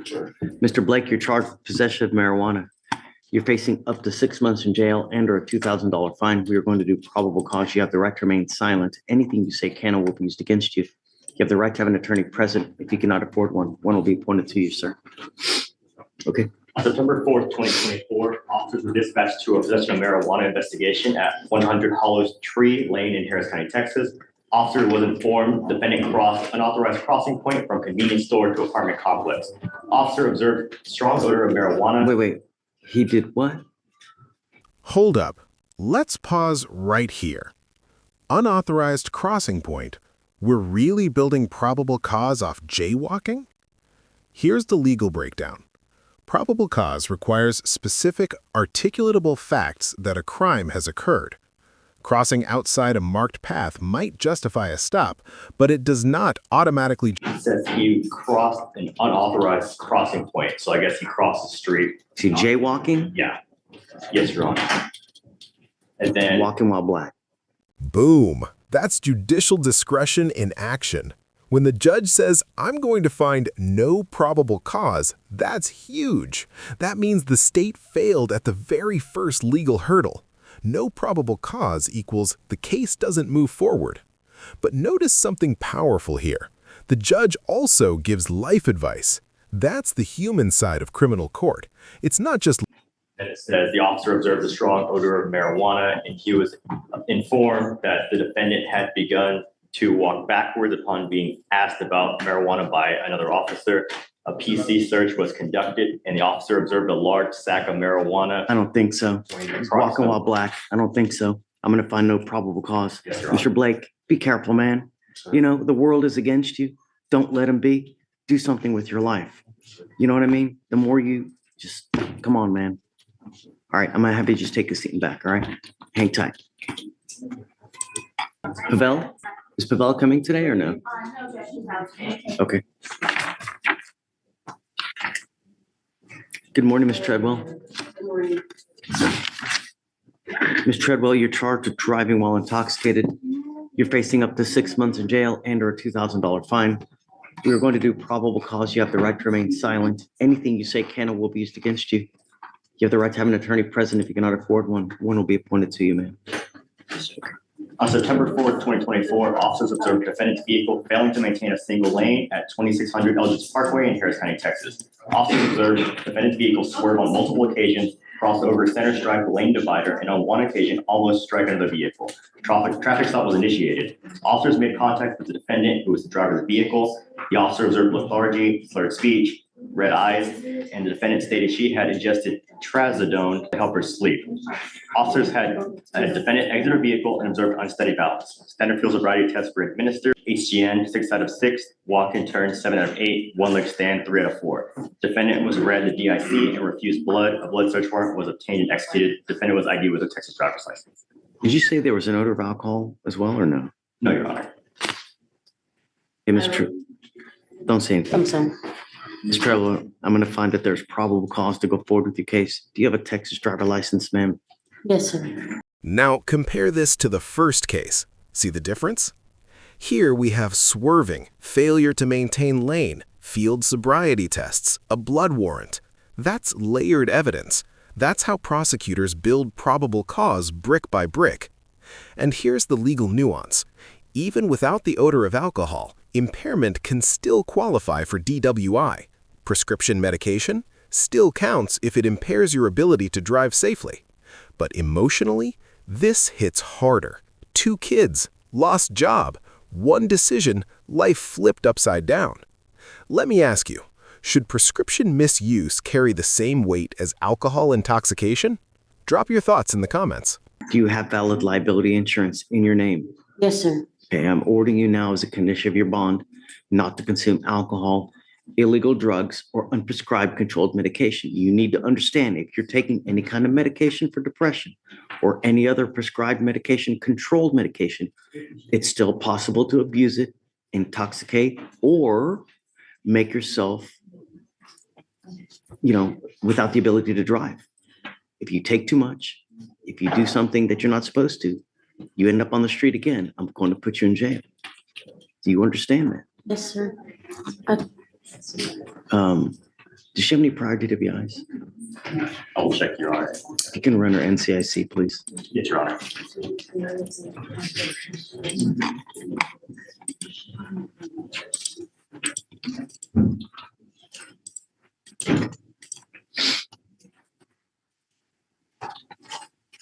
Mr. Blake, you're charged with possession of marijuana. You're facing up to 6 months in jail and or a $2,000 fine. We are going to do probable cause. You have the right to remain silent. Anything you say can or will be used against you. You have the right to have an attorney present. If you cannot afford one, one will be appointed to you, sir. Okay. On September 4th, 2024, officers were dispatched to a possession of marijuana investigation at 100 Hollows Tree Lane in Harris County, Texas. Officer was informed defendant crossed unauthorized crossing point from convenience store to apartment complex. Officer observed strong odor of marijuana. Wait. He did what? Hold up. Let's pause right here. Unauthorized crossing point? We're really building probable cause off jaywalking? Here's the legal breakdown. Probable cause requires specific, articulatable facts that a crime has occurred. Crossing outside a marked path might justify a stop, but it does not automatically. It says he crossed an unauthorized crossing point, so I guess he crossed the street. Is he jaywalking? Yeah. Yes, Your Honor. And then Walking while black. Boom! That's judicial discretion in action. When the judge says, I'm going to find no probable cause, that's huge. That means the state failed at the very first legal hurdle. No probable cause equals the case doesn't move forward. But notice something powerful here. The judge also gives life advice. That's the human side of criminal court. It's not just. and it says the officer observed a strong odor of marijuana, and he was informed that the defendant had begun to walk backwards upon being asked about marijuana by another officer. A PC search was conducted, and the officer observed a large sack of marijuana. I don't think so. He's walking while black. I don't think so. I'm going to find no probable cause. Yes, Your Honor. Mr. Blake, be careful, man. You know, the world is against you. Don't let him be. Do something with your life. You know what I mean? The more you just, come on, man. All right, I'm going to have you just take a seat back, all right? Hang tight. Pavel? Is Pavel coming today or no? No, Judge, she's out today. Okay. Good morning, Ms. Treadwell. Good morning. Ms. Treadwell, you're charged with driving while intoxicated. You're facing up to 6 months in jail and or a $2,000 fine. We are going to do probable cause. You have the right to remain silent. Anything you say can or will be used against you. You have the right to have an attorney present. If you cannot afford one, one will be appointed to you, man. On September 4th, 2024, officers observed defendant's vehicle failing to maintain a single lane at 2600 Eldridge Parkway in Harris County, Texas. Officers observed defendant's vehicle swerve on multiple occasions, crossed over a center stripe lane divider, and on one occasion almost strike under the vehicle. Traffic stop was initiated. Officers made contact with the defendant, who was the driver of the vehicle. The officer observed lethargy, slurred speech, red eyes, and the defendant stated she had ingested trazodone to help her sleep. Officers had a defendant exit her vehicle and observed unsteady balance. Standard field sobriety tests were administered. HGN 6 out of 6, walk and turn 7 out of 8, one leg stand 3 out of 4. Defendant was read the DIC and refused blood. A blood search warrant was obtained and executed. Defendant was ID with a Texas driver's license. Did you say there was an odor of alcohol as well or no? No, Your Honor. Hey, Ms. Treadwell, don't say anything. I'm sorry. Ms. Treadwell, I'm going to find that there's probable cause to go forward with your case. Do you have a Texas driver license, ma'am? Yes, sir. Now compare this to the first case. See the difference? Here we have swerving, failure to maintain lane, field sobriety tests, a blood warrant. That's layered evidence. That's how prosecutors build probable cause brick by brick. And here's the legal nuance. Even without the odor of alcohol, impairment can still qualify for DWI. Prescription medication still counts if it impairs your ability to drive safely. But emotionally, this hits harder. 2 kids, lost job, 1 decision, life flipped upside down. Let me ask you, should prescription misuse carry the same weight as alcohol intoxication? Drop your thoughts in the comments. Do you have valid liability insurance in your name? Yes, sir. Okay, I'm ordering you now as a condition of your bond not to consume alcohol, illegal drugs, or unprescribed controlled medication. You need to understand if you're taking any kind of medication for depression or any other prescribed medication, controlled medication, it's still possible to abuse it, intoxicate, or make yourself, without the ability to drive. If you take too much, if you do something that you're not supposed to, you end up on the street again. I'm going to put you in jail. Do you understand that? Yes, sir. Does she have any prior DWIs? I'll check, Your Honor. You can run her NCIC, please. Yes, Your Honor.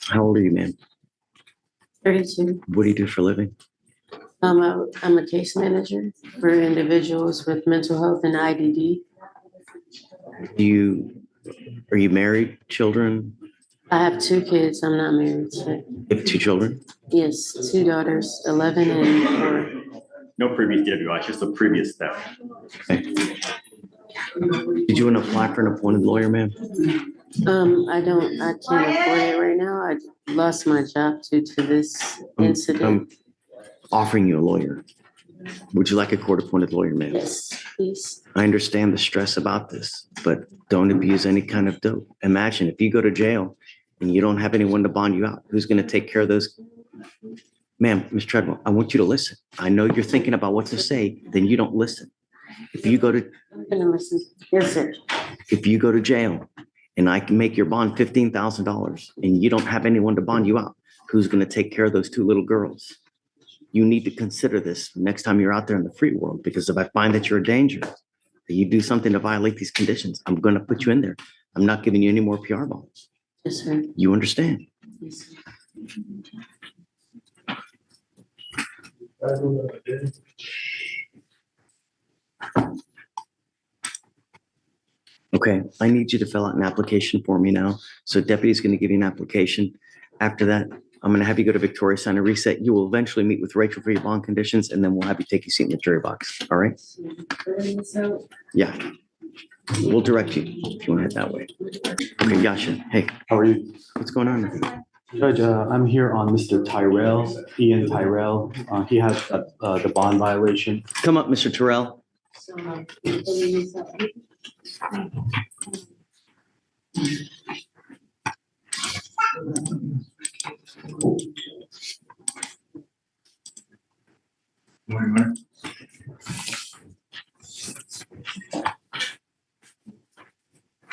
How old are you, ma'am? 32. What do you do for a living? I'm a case manager for individuals with mental health and IDD. Are you married, children? I have 2 kids. I'm not married yet. You have 2 children? Yes, 2 daughters, 11 and 4. No previous DWI, just the previous theft. Okay. Did you want to apply for an appointed lawyer, ma'am? I can't afford it right now. I lost my job due to this incident. I'm offering you a lawyer. Would you like a court-appointed lawyer, ma'am? Yes, please. I understand the stress about this, but don't abuse any kind of dope. Imagine if you go to jail and you don't have anyone to bond you out, who's going to take care of those? Ma'am, Ms. Treadwell, I want you to listen. I know you're thinking about what to say, then you don't listen. If you go to, I'm gonna listen. Yes, sir. if you go to jail and I can make your bond $15,000 and you don't have anyone to bond you out, who's going to take care of those 2 little girls? You need to consider this next time you're out there in the free world, because if I find that you're a danger, that you do something to violate these conditions, I'm going to put you in there. I'm not giving you any more PR bonds. Yes, sir. You understand? Yes, sir. Okay, I need you to fill out an application for me now. So deputy's going to give you an application. After that, I'm going to have you go to Victoria Sign and reset. You will eventually meet with Rachel for your bond conditions, and then we'll have you take your seat in the jury box. All right? Yeah. We'll direct you if you want to head that way. Okay, Yasha. Hey, How are you? what's going on? Judge, I'm here on Mr. Tyrell, Ian Tyrell. He has the bond violation. Come up, Mr. Terrell.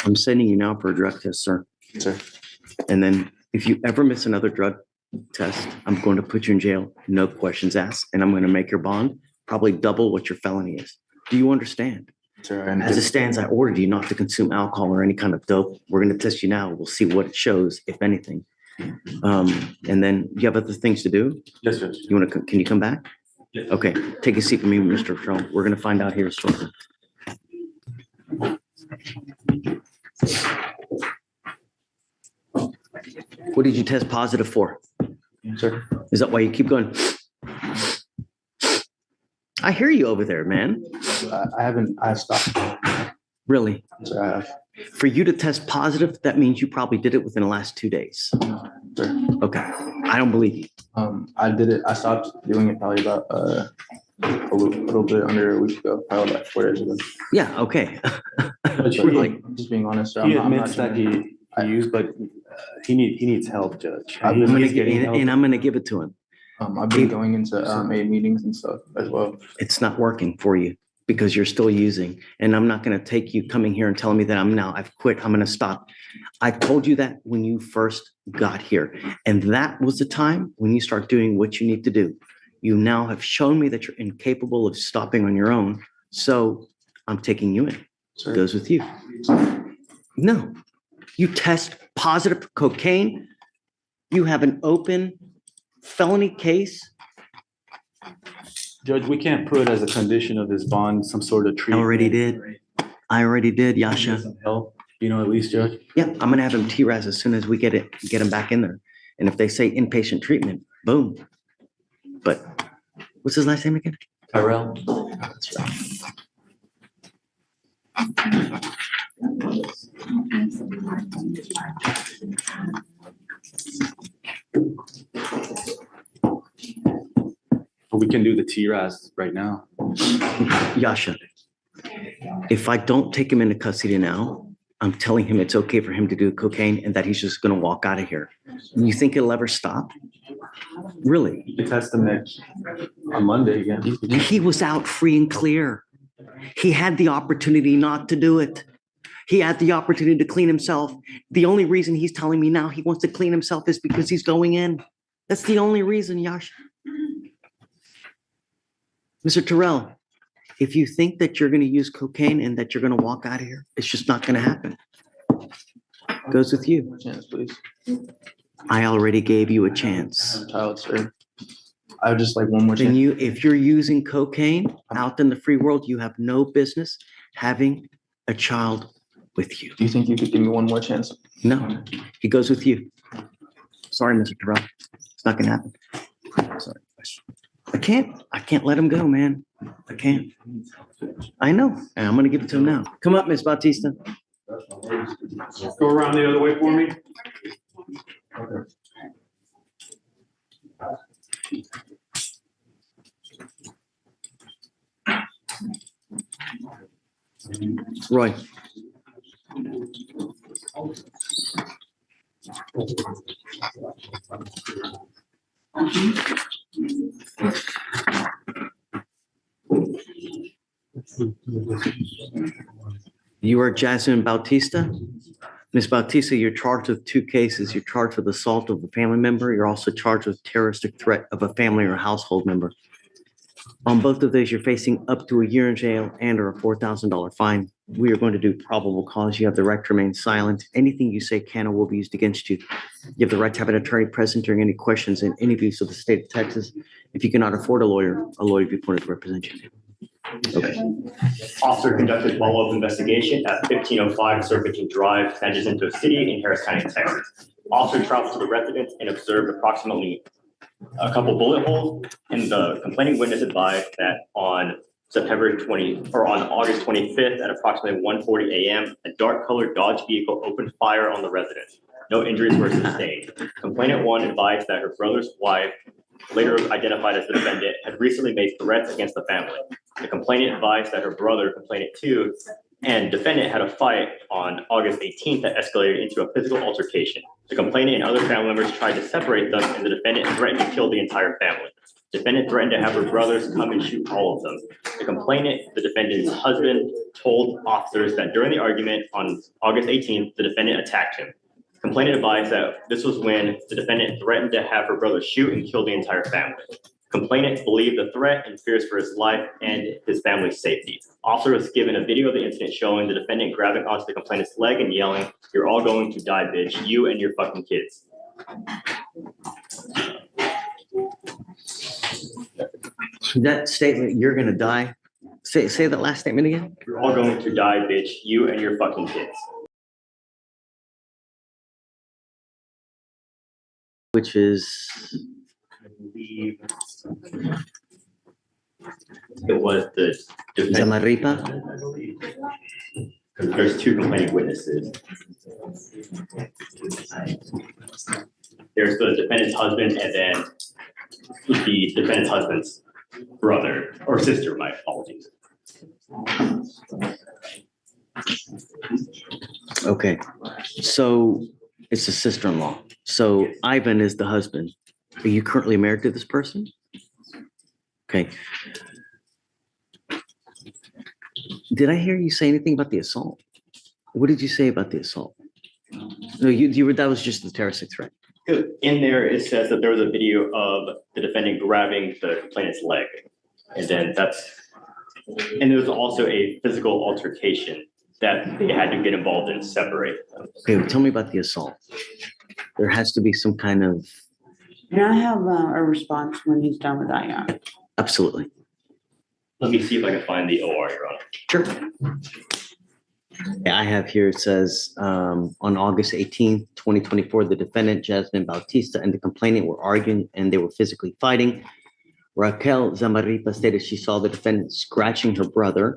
I'm sending you now for a drug test, sir. Sir. And then if you ever miss another drug test, I'm going to put you in jail, no questions asked, and I'm going to make your bond probably double what your felony is. Do you understand? Sir, As it stands, I ordered you not to consume alcohol or any kind of dope. We're going to test you now. We'll see what it shows, if anything. And then you have other things to do? Yes, Judge. You want to, can you come back? Yes. Okay, take a seat for me, Mr. Trump. We're going to find out here shortly. What did you test positive for? Sir. Is that why you keep going? I hear you over there, man. I stopped. Really? Sir, I have. For you to test positive, that means you probably did it within the last 2 days. Sir. Okay, I don't believe you. I did it. I stopped doing it probably about a little bit under a week ago, probably like 4 days ago. Yeah, okay. Judge, Really? just being honest, sir. He I'm not admits that trying he used, but he needs help, Judge. I'm I'm gonna He's getting help. and I'm gonna give it to him. I've been going into A meetings and stuff as well. It's not working for you because you're still using. And I'm not gonna take you coming here and telling me that I've quit, I'm gonna stop. I told you that when you first got here. And that was the time when you start doing what you need to do. You now have shown me that you're incapable of stopping on your own. So I'm taking you in. Sir. Goes with you. No, you test positive for cocaine. You have an open felony case. Judge, we can't put as a condition of his bond some sort of I treatment. already did, Yasha. Some help, at least, Judge. Yeah, I'm gonna have him TRAS as soon as we get him back in there. And if they say inpatient treatment, boom. But what's his last name again? Tyrell. That's right. But we can do the TRAS right now. Yasha, if I don't take him into custody now, I'm telling him it's okay for him to do cocaine and that he's just gonna walk out of here. You think it'll ever stop? Really? You can test him on Monday again. He was out free and clear. He had the opportunity not to do it. He had the opportunity to clean himself. The only reason he's telling me now he wants to clean himself is because he's going in. That's the only reason, Yash. Mr. Terrell, if you think that you're going to use cocaine and that you're going to walk out of here, it's just not going to happen. Goes with you. More chance, please. I already gave you a chance. Child, sir. I would just like one more Then chance. if you're using cocaine out in the free world, you have no business having a child with you. Do you think you could give me one more chance? No, he goes with you. Sorry, Mr. Terrell. It's not gonna happen. Sorry. I can't let him go, man. I can't. I know, and I'm gonna give it to him now. Come up, Miss Bautista. Go around the other way for me. Roy. You are Jasmine Bautista? Ms. Bautista, you're charged with 2 cases. You're charged with assault of a family member. You're also charged with terroristic threat of a family or household member. On both of those, you're facing up to a year in jail and or a $4,000 fine. We are going to do probable cause. You have the right to remain silent. Anything you say can or will be used against you. You have the right to have an attorney present during any questions and interviews of the state of Texas. If you cannot afford a lawyer will be appointed to represent you. Okay. Officer conducted follow-up investigation at 1505 Serpentine Drive, San Jacinto City in Harris County, Texas. Officer traveled to the residence and observed approximately a couple bullet holes, and the complaining witness advised that on August 25th at approximately 1:40 a.m., a dark-colored Dodge vehicle opened fire on the residence. No injuries were sustained. Complainant 1 advised that her brother's wife, later identified as the defendant, had recently made threats against the family. The complainant advised that her brother, complainant 2, and defendant had a fight on August 18th that escalated into a physical altercation. The complainant and other family members tried to separate them, and the defendant threatened to kill the entire family. Defendant threatened to have her brothers come and shoot all of them. The complainant, the defendant's husband, told officers that during the argument on August 18th, the defendant attacked him. Complainant advised that this was when the defendant threatened to have her brother shoot and kill the entire family. Complainant believed the threat and fears for his life and his family's safety. Officer was given a video of the incident showing the defendant grabbing onto the complainant's leg and yelling, "You're all going to die, bitch, you and your fucking kids." That statement, "you're gonna die," say that last statement again. "You're all going to die, bitch, you and your fucking kids." Which is, I believe it was the defendant. Zamaripa? I believe. There's 2 complaining witnesses. There's the defendant's husband and then the defendant's husband's brother or sister, my apologies. Okay, so it's a sister-in-law. So Ivan is the husband. Are you currently married to this person? Okay. Did I hear you say anything about the assault? What did you say about the assault? No, you were, that was just the terroristic threat. In there, it says that there was a video of the defendant grabbing the complainant's leg. And then and there was also a physical altercation that they had to get involved in, separate them. Okay, well, tell me about the assault. There has to be some kind of, Can I have a response when he's done with that, yeah? absolutely. Let me see if I can find the OR, Your Honor. Sure. Yeah, I have here, it says, on August 18th, 2024, the defendant, Jasmine Bautista, and the complainant were arguing and they were physically fighting. Raquel Zamaripa stated she saw the defendant scratching her brother.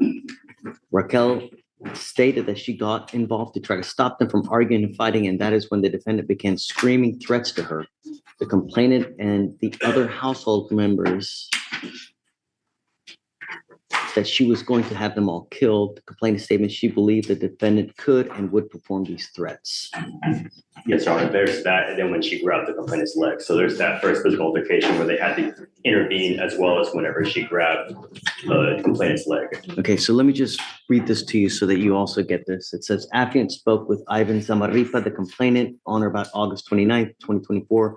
Raquel stated that she got involved to try to stop them from arguing and fighting, and that is when the defendant began screaming threats to her. The complainant and the other household members that she was going to have them all killed. The complainant statement, she believed the defendant could and would perform these threats. Yes, Your Honor, there's that, and then when she grabbed the complainant's leg. So there's that first physical altercation where they had to intervene, as well as whenever she grabbed the complainant's leg. Okay, so let me just read this to you so that you also get this. It says, affiant spoke with Ivan Zamarripa, the complainant, on or about August 29th, 2024,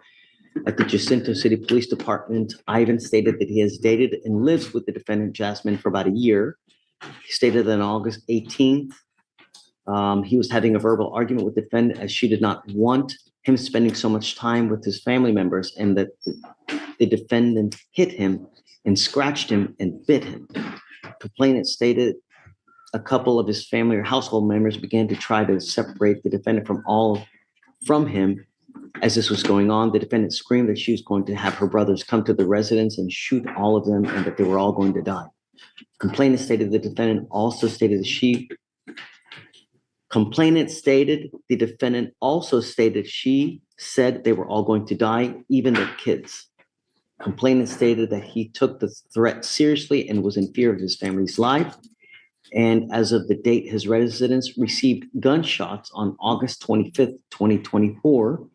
at the Jacinto City Police Department. Ivan stated that he has dated and lives with the defendant, Jasmine, for about a year. He stated that on August 18th, he was having a verbal argument with the defendant as she did not want him spending so much time with his family members, and that the defendant hit him and scratched him and bit him. Complainant stated a couple of his family or household members began to try to separate the defendant from him. As this was going on, the defendant screamed that she was going to have her brothers come to the residence and shoot all of them, and that they were all going to die. Complainant stated the defendant also stated that she said they were all going to die, even their kids. Complainant stated that he took the threat seriously and was in fear of his family's life. And as of the date, his residence received gunshots on August 25th, 2024.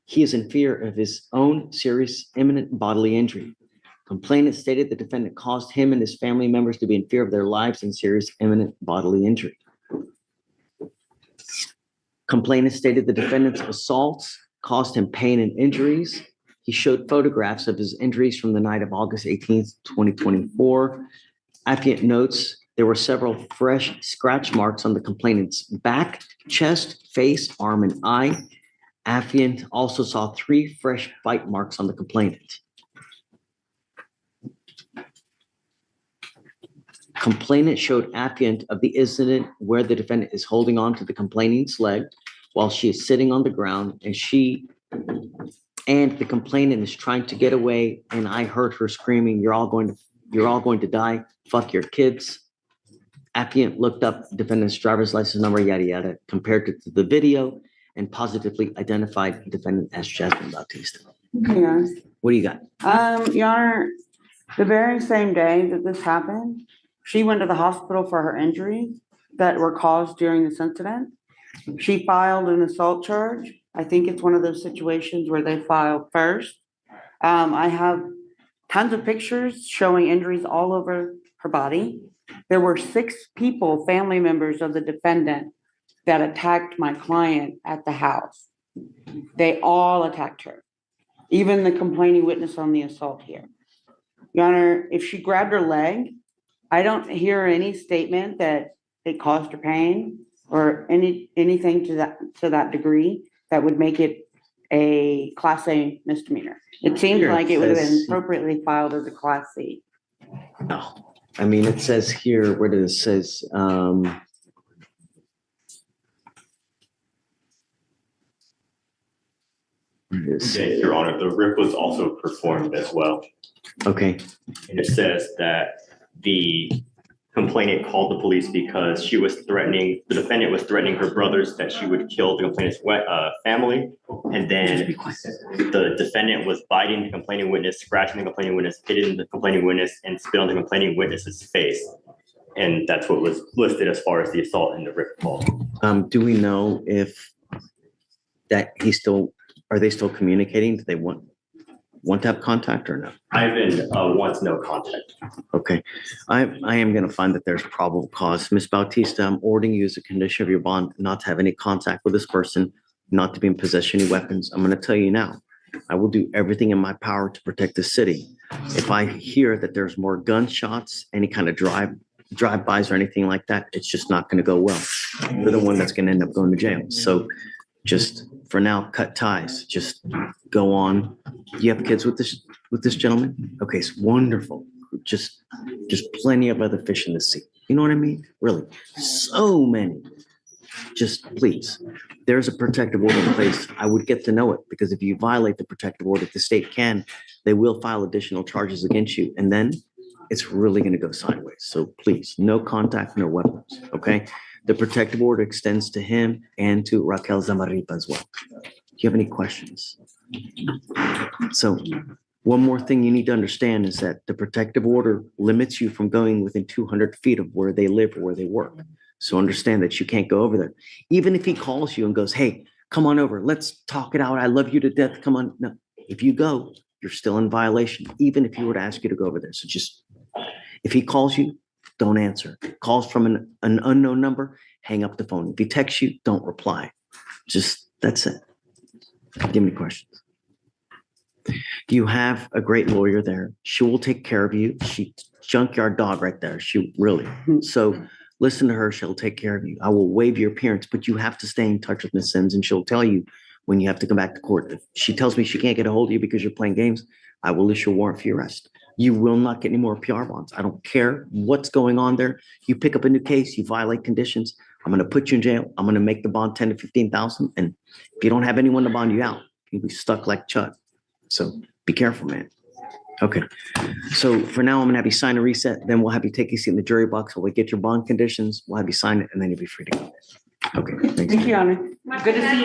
He is in fear of his own serious imminent bodily injury. Complainant stated the defendant caused him and his family members to be in fear of their lives and serious imminent bodily injury. Complainant stated the defendant's assaults caused him pain and injuries. He showed photographs of his injuries from the night of August 18th, 2024. Affiant notes there were several fresh scratch marks on the complainant's back, chest, face, arm, and eye. Affiant also saw 3 fresh bite marks on the complainant. Complainant showed affiant of the incident where the defendant is holding on to the complainant's leg while she is sitting on the ground, and the complainant is trying to get away, and I heard her screaming, you're all going to die, fuck your kids. Affiant looked up defendant's driver's license number, yada, yada, compared it to the video, and positively identified the defendant as Jasmine Bautista. Yeah. What do you got? Your Honor, the very same day that this happened, she went to the hospital for her injuries that were caused during this incident. She filed an assault charge. I think it's one of those situations where they filed first. I have tons of pictures showing injuries all over her body. There were 6 people, family members of the defendant, that attacked my client at the house. They all attacked her, even the complaining witness on the assault here. Your Honor, if she grabbed her leg, I don't hear any statement that it caused her pain or anything to that degree that would make it a Class A misdemeanor. It seems Here it like it would have been says- appropriately filed as a Class C. No, I mean, it says here, where does it says, Yes, Your Honor, the RIP was also performed as well. okay, And it says that the complainant called the police because the defendant was threatening her brothers that she would kill the complainant's family. And then the defendant was biting the complaining witness, scratching the complaining witness, hitting the complaining witness, and spit on the complaining witness's face. And that's what was listed as far as the assault in the RIP call. do we know if are they still communicating? Do they want to have contact or no? Ivan wants no contact. Okay, I am going to find that there's probable cause. Ms. Bautista, I'm ordering you as a condition of your bond not to have any contact with this person, not to be in possession of any weapons. I'm going to tell you now, I will do everything in my power to protect the city. If I hear that there's more gunshots, any kind of drive-bys or anything like that, it's just not going to go well. You're the one that's going to end up going to jail. So just for now, cut ties, just go on. You have kids with this gentleman? Okay, it's wonderful. Just plenty of other fish in the sea. You know what I mean? Really, so many. Just please, there's a protective order in place. I would get to know it, because if you violate the protective order, the state they will file additional charges against you. And then it's really going to go sideways. So please, no contact, no weapons, okay? The protective order extends to him and to Raquel Zamarripa as well. Do you have any questions? So One more thing you need to understand is that the protective order limits you from going within 200 feet of where they live or where they work. So understand that you can't go over there. Even if he calls you and goes, hey, come on over, let's talk it out. I love you to death. Come on. No, if you go, you're still in violation, even if he were to ask you to go over there. So just, if he calls you, don't answer. Calls from an unknown number, hang up the phone. If he texts you, don't reply. Just, that's it. Give me questions. You have a great lawyer there. She will take care of you. She's junkyard dog right there. She really. So listen to her. She'll take care of you. I will waive your appearance, but you have to stay in touch with Ms. Sims, and she'll tell you when you have to come back to court. If she tells me she can't get a hold of you because you're playing games, I will issue a warrant for your arrest. You will not get any more PR bonds. I don't care what's going on there. You pick up a new case, you violate conditions, I'm going to put you in jail. I'm going to make the bond 10 to 15,000. And if you don't have anyone to bond you out, you'll be stuck like Chuck. So be careful, man. Okay. So for now, I'm going to have you sign a reset. Then we'll have you take a seat in the jury box. We'll get your bond conditions. We'll have you sign it, and then you'll be free to go. Okay. Thanks. Thank you, Honor. Good to see you.